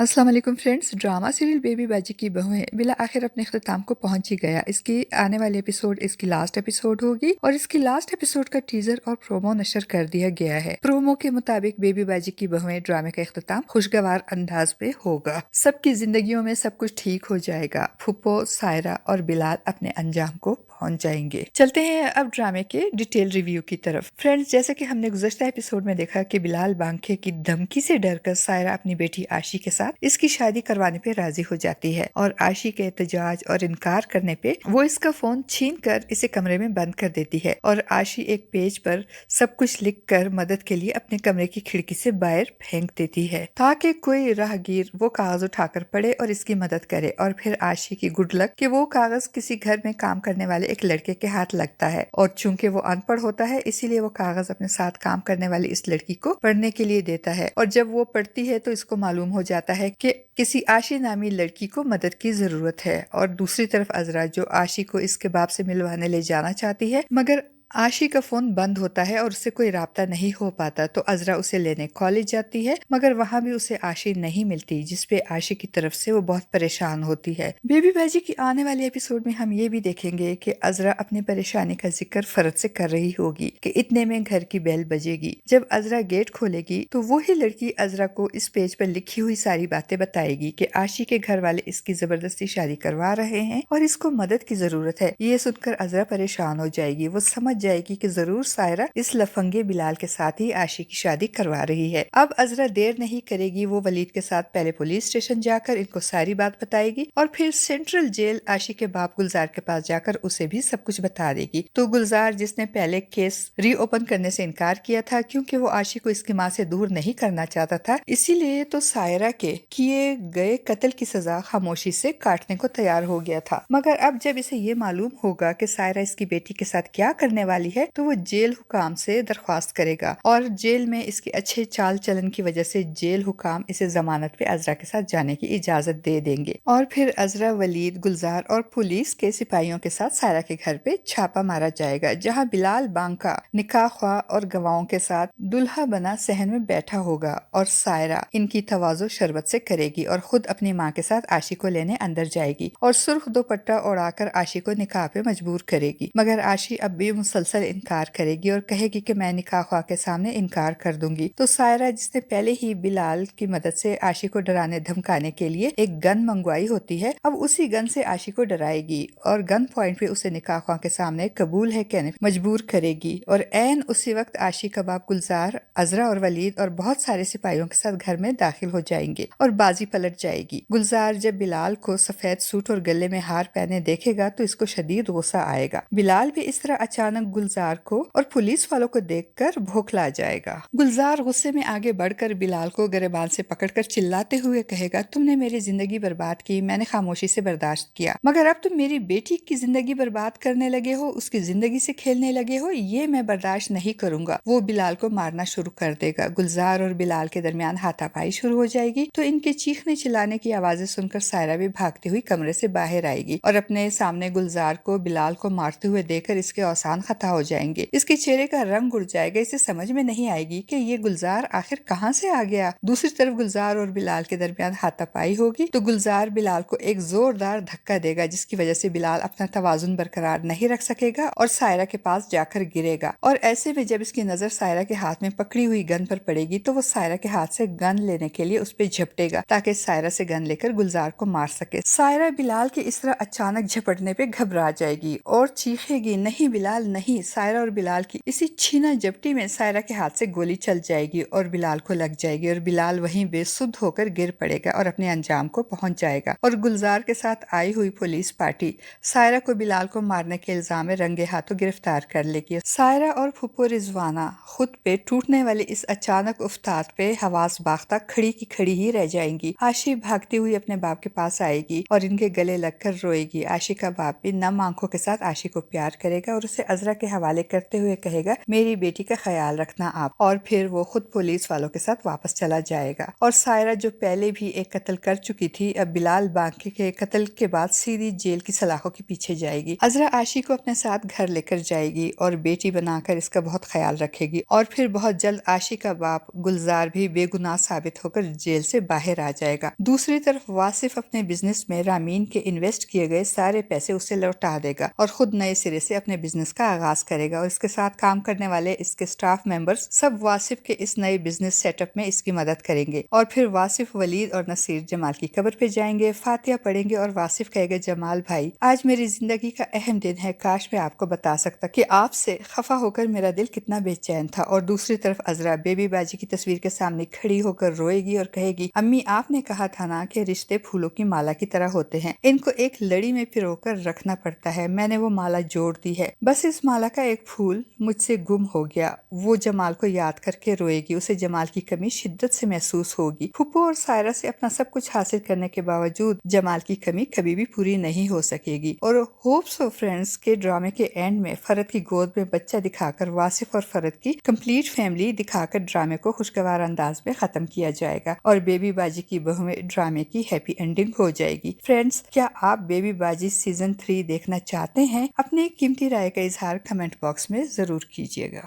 अस्सलाम वालेकुम friends. Drama serial baby बाजी की बहुएं बिला आखिर अपने इख्तिताम को पहुंच ही गया। इसकी आने वाली एपिसोड इसकी लास्ट एपिसोड होगी और इसकी लास्ट एपिसोड का टीजर और प्रोमो नशर कर दिया गया है। प्रोमो के मुताबिक बेबी बाजी की बहुएं ड्रामे का इख्तिताम खुशगवार अंदाज में होगा। सबकी जिंदगियों में सब कुछ ठीक हो जाएगा। फुप्पो, सायरा और बिलाल अपने अंजाम को पहुंच जाएंगे। चलते हैं अब ड्रामे के डिटेल रिव्यू की तरफ। फ्रेंड्स, जैसे कि हमने गुज़श्ता एपिसोड में देखा कि बिलाल बांखे की धमकी से डरकर सायरा अपनी बेटी आशी के साथ इसकी शादी करवाने पे राजी हो जाती है और आशी के एहतजाज और इनकार करने पे वो इसका फोन छीन कर इसे कमरे में बंद कर देती है और आशी एक पेज पर सब कुछ लिख कर मदद के लिए अपने कमरे की खिड़की से बाहर फेंक देती है ताकि कोई राहगीर वो कागज उठाकर पढ़े और इसकी मदद करे। और फिर आशी की गुड लक कि वो कागज किसी घर में काम करने वाले एक लड़के के हाथ लगता है और चूंकि वो अनपढ़ होता है इसीलिए वो कागज अपने साथ काम करने वाली इस लड़की को पढ़ने के लिए देता है। और जब वो पढ़ती है तो इसको मालूम हो जाता है कि किसी आशी नामी लड़की को मदद की जरूरत है। और दूसरी तरफ अजरा जो आशी को इसके बाप से मिलवाने ले जाना चाहती है, मगर आशी का फोन बंद होता है और उससे कोई राब्ता नहीं हो पाता तो अजरा उसे लेने कॉलेज जाती है, मगर वहाँ भी उसे आशी नहीं मिलती, जिसपे आशी की तरफ से वो बहुत परेशान होती है। बेबी बाजी की आने वाले एपिसोड में हम ये भी देखेंगे कि अजरा अपनी परेशानी का जिक्र फरद से कर रही होगी कि इतने में घर की बेल बजेगी। जब अजरा गेट खोलेगी तो वही लड़की अजरा को इस पेज पर लिखी हुई सारी बातें बताएगी कि आशी के घर वाले इसकी जबरदस्ती शादी करवा रहे हैं और इसको मदद की जरूरत है। ये सुनकर अजरा परेशान हो जाएगी। वो समझ जाएगी कि जरूर सायरा इस लफंगे बिलाल के साथ ही आशी की शादी करवा रही है। अब अजरा देर नहीं करेगी, वो वलीद के साथ पहले पुलिस स्टेशन जाकर इनको सारी बात बताएगी और फिर सेंट्रल जेल आशी के बाप गुलजार के पास जाकर उसे भी सब कुछ बता देगी। तो गुलजार, जिसने पहले केस रीओपन करने से इनकार किया था क्योंकि वो आशी को इसकी माँ से दूर नहीं करना चाहता था, इसीलिए तो सायरा के किए गए कत्ल की सजा खामोशी से काटने को तैयार हो गया था। मगर अब जब इसे ये मालूम होगा कि सायरा इसकी बेटी के साथ क्या करने वाली है तो वो जेल हुकाम से दरख्वास्त करेगा और जेल में इसके अच्छे चाल चलन की वजह से जेल हुकाम इसे जमानत पे अजरा के साथ जाने की इजाजत दे देंगे। और फिर अजरा, वलीद, गुलजार और पुलिस के सिपाहियों के साथ सायरा के घर पे छापा मारा जाएगा, जहाँ बिलाल बांका निकाह ख्वाह और गवाहों के साथ दुल्हा बना सहन में बैठा होगा और सायरा इनकी तवाज़ो शरबत से करेगी और खुद अपनी माँ के साथ आशी को लेने अंदर जाएगी और सुर्ख दुपट्टा उड़ाकर आशी को निकाह पे मजबूर करेगी। मगर आशी अब भी मुसलसल इनकार करेगी और कहेगी कि मैं निकाह ख्वाह के सामने इनकार कर दूंगी। तो सायरा, जिसने पहले ही बिलाल की मदद से आशी को डराने धमकाने के लिए एक गन मंगवाई होती है, अब उसी गन से आशी को डराएगी और गन पॉइंट पे उसे निकाह ख्वाह के सामने कबूल है कहने मजबूर करेगी। और ऐन उसी वक्त आशी का बाप गुलजार, अजरा और वलीद और बहुत सारे सिपाहियों के साथ घर में दाखिल हो जाएंगे और बाजी पलट जाएगी। गुलजार जब बिलाल को सफेद सूट और गले में हार पहने देखेगा तो इसको शदीद गुस्सा आएगा। बिलाल भी इस तरह अचानक गुलजार को और पुलिस वालों को देखकर भौंकला जाएगा। गुलजार गुस्से में आगे बढ़कर बिलाल को गिरबान से पकड़कर चिल्लाते हुए कहेगा, तुमने मेरी जिंदगी बर्बाद की, मैंने खामोशी से बर्दाश्त किया, मगर अब तुम मेरी बेटी की जिंदगी बर्बाद करने लगे हो, उसकी जिंदगी से खेलने लगे हो, ये मैं बर्दाश्त नहीं करूंगा। वो बिलाल को मारना शुरू कर देगा। गुलजार और बिलाल के दरमियान हाथापाई शुरू हो जाएगी। तो इनके चीखने चिल्लाने की आवाजें सुनकर सायरा भी भागती हुई कमरे से बाहर आएगी और अपने सामने गुलजार को बिलाल को मारते हुए देखकर इसके औसान खता हो जाएंगे। इसके चेहरे का रंग उड़ जाएगा। इसे समझ में नहीं आएगी कि ये गुलजार आखिर कहाँ से आ गया। दूसरी तरफ गुलजार और बिलाल के दरमियान हाथापाई होगी तो गुलजार बिलाल को एक जोरदार धक्का देगा, जिसकी वजह से बिलाल अपना तवाजुन बरकरार नहीं रख सकेगा और सायरा के पास जाकर गिरेगा। और ऐसे में जब इसकी नजर सायरा के हाथ में पकड़ी हुई गन पर पड़ेगी तो वो सायरा के हाथ से गन लेने के लिए उस पर झपटेगा ताकि सायरा से गन लेकर गुलजार को मार सके। सायरा बिलाल के इस तरह अचानक झपटने पे घबरा जाएगी और चीखेगी, नहीं बिलाल नहीं। सायरा और बिलाल की इसी छीना झपटी में सायरा के हाथ से गोली चल जाएगी और बिलाल को लग जाएगी और बिलाल वहीं बेसुध होकर गिर पड़ेगा और अपने अंजाम को पहुंच जाएगा। और गुलजार के साथ आई हुई पुलिस पार्टी सायरा को बिलाल को मारने के इल्जाम में रंगे हाथों गिरफ्तार कर लेगी। सायरा और फुप्पो रिजवाना खुद पे टूटने वाली इस अचानक उफ्ताद पे हवास बाख्ता खड़ी की खड़ी ही रह जाएंगी। आशी भागती हुई अपने बाप के पास आएगी और इनके गले लगकर रोएगी। आशी का बाप भी नम आंखों के साथ आशी को प्यार करेगा और उसे अजरा عذرا کے حوالے کرتے ہوئے کہے گا میری بیٹی کا خیال رکھنا آپ، اور پھر وہ خود پولیس والوں کے ساتھ واپس چلا جائے گا۔ اور سائرہ جو پہلے بھی ایک قتل کر چکی تھی اب بلال بانکی کے قتل کے بعد سیدھی جیل کی سلاخوں کے پیچھے جائے گی۔ عذرا عاشق کو اپنے ساتھ گھر لے کر جائے گی اور بیٹی بنا کر اس کا بہت خیال رکھے گی، اور پھر بہت جلد عاشق کا باپ گلزار بھی بے گناہ ثابت ہو کر جیل سے باہر آ جائے گا۔ دوسری طرف واصف اپنے بزنس میں رامین کے انویسٹ کیے گئے سارے پیسے اسے لوٹا دے گا اور خود نئے سرے سے اپنے بزنس کا آغاز کرے گا، اور اس کے ساتھ کام کرنے والے اس کے سٹاف ممبرز سب واصف کے اس نئے بزنس سیٹ اپ میں اس کی مدد کریں گے۔ اور پھر واصف ولید اور نصیر جمال کی قبر پہ جائیں گے، فاتحہ پڑھیں گے، اور واصف کہے گا جمال بھائی آج میری زندگی کا اہم دن ہے، کاش میں آپ کو بتا سکتا کہ آپ سے خفا ہو کر میرا دل کتنا بے چین تھا۔ اور دوسری طرف عذرا بیبی باجی کی تصویر کے سامنے کھڑی ہو کر روئے گی اور کہے گی امی آپ نے کہا تھا نا کہ رشتے پھولوں کی مالا کی طرح ہوتے ہیں، ان کو ایک لڑی میں پرو کر رکھنا پڑتا ہے، میں نے وہ مالا جوڑ دی ہے، بس اس مالا کا ایک پھول مجھ سے گم ہو گیا۔ وہ جمال کو یاد کر کے روئے گی، اسے جمال کی کمی شدت سے محسوس ہوگی۔ پھپھو اور سائرہ سے اپنا سب کچھ حاصل کرنے کے باوجود جمال کی کمی کبھی بھی پوری نہیں ہو سکے گی۔ اور ہوپس آف فرینڈز کے ڈرامے کے اینڈ میں فرد کی گود میں بچہ دکھا کر واصف اور فرد کی کمپلیٹ فیملی دکھا کر ڈرامے کو خوشگوار انداز میں ختم کیا جائے گا اور بیبی باجی کی بہو میں ڈرامے کی ہیپی اینڈنگ ہو جائے گی۔ فرینڈز، کیا آپ بیبی باجی سیزن 3 دیکھنا چاہتے ہیں؟ اپنی قیمتی رائے کا اظہار کمنٹ باکس میں ضرور کیجیے گا۔